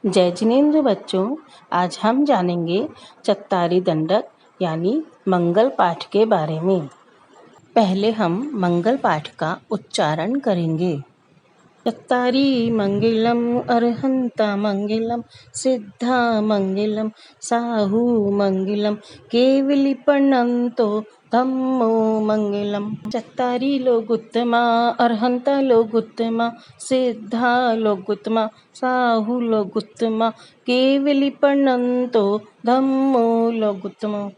जय जिनेंद्र बच्चों, आज हम जानेंगे चत्तारी दंडक यानी मंगल पाठ के बारे में। पहले हम मंगल पाठ का उच्चारण करेंगे। चत्तारी मंगलम अर्हंता मंगलम सिद्धा मंगलम साहू मंगलम केवलिपन्नतो धम्मो मंगलम। चत्तारी लोगुत्तमा अर्हंता लोगुत्तमा सिद्धा लोगुत्तमा साहू लोगुत्तमा केवलिपन्नतो धम्मो लोगुत्तमो।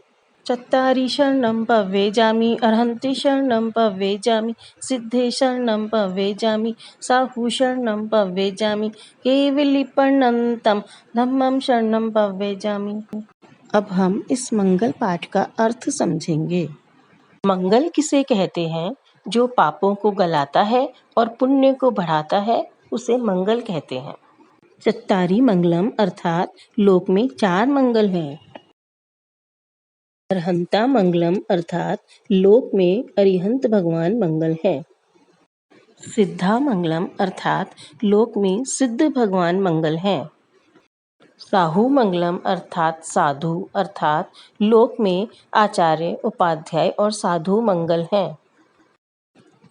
चत्तारि शरणं पव्येजामि अर्हन्ति शरणं पव्येजामि सिद्धे शरणं पव्येजामि साहू शरणं पव्येजामि केवलिपन्नतं धम्मं शरणं पव्येजामि। अब हम इस मंगल पाठ का अर्थ समझेंगे। मंगल किसे कहते हैं? जो पापों को गलाता है और पुण्य को बढ़ाता है उसे मंगल कहते हैं। चत्तारी मंगलम अर्थात लोक में 4 मंगल हैं। अर्हंता मंगलम अर्थात लोक में अरिहंत भगवान मंगल है। सिद्धा मंगलम अर्थात लोक में सिद्ध भगवान मंगल है। साहू मंगलम अर्थात साधु अर्थात लोक में आचार्य उपाध्याय और साधु मंगल है।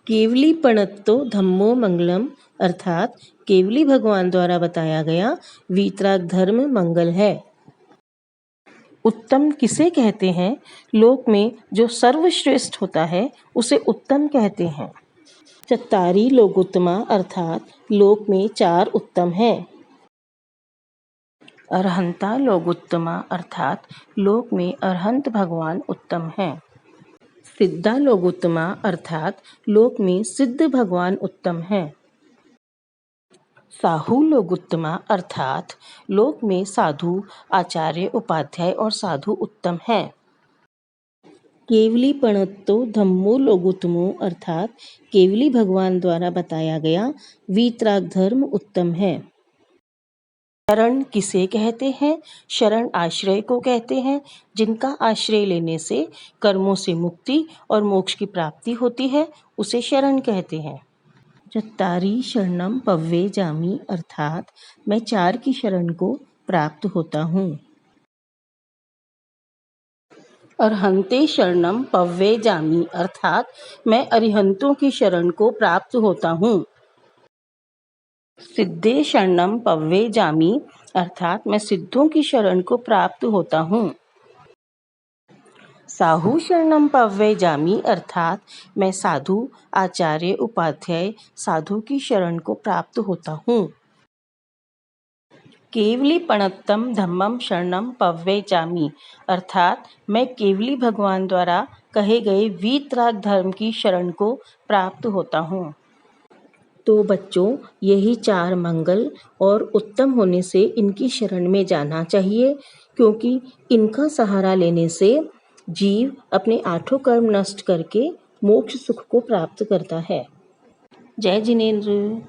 केवली पणत्तो धम्मो मंगलम अर्थात केवली भगवान द्वारा बताया गया वीतराग धर्म मंगल है। उत्तम किसे कहते हैं? लोक में जो सर्वश्रेष्ठ होता है उसे उत्तम कहते हैं। चत्तारी लोगुत्तमा अर्थात लोक में 4 उत्तम हैं। अर्हंता लोगुत्तमा अर्थात लोक में अरहंत भगवान उत्तम हैं। सिद्धा लोगुत्तमा अर्थात लोक में सिद्ध भगवान उत्तम हैं। साहू लोगुत्तमा अर्थात लोक में साधु आचार्य उपाध्याय और साधु उत्तम हैं। केवली पणत्तो धम्मो लोगुत्तमो अर्थात केवली भगवान द्वारा बताया गया वीतराग धर्म उत्तम है। शरण किसे कहते हैं? शरण आश्रय को कहते हैं जिनका आश्रय लेने से कर्मों से मुक्ति और मोक्ष की प्राप्ति होती है उसे शरण कहते हैं। चत्तारि शरणं पव्येजामि अर्थात मैं 4 की शरण को प्राप्त होता हूँ। अर्हन्ते शरणं पव्येजामि अर्थात मैं अरिहंतों की शरण को प्राप्त होता हूँ। सिद्धे शरणं पव्येजामि अर्थात मैं सिद्धों की शरण को प्राप्त होता हूँ। साहू शरणं पव्येजामि अर्थात मैं साधु आचार्य उपाध्याय साधु की शरण को प्राप्त होता हूँ। केवलिपणत्तं धम्मं शरणं पव्येजामि अर्थात मैं केवली भगवान द्वारा कहे गए वीतराग धर्म की शरण को प्राप्त होता हूँ। तो बच्चों, यही 4 मंगल और उत्तम होने से इनकी शरण में जाना चाहिए, क्योंकि इनका सहारा लेने से जीव अपने 8 कर्म नष्ट करके मोक्ष सुख को प्राप्त करता है। जय जिनेंद्र।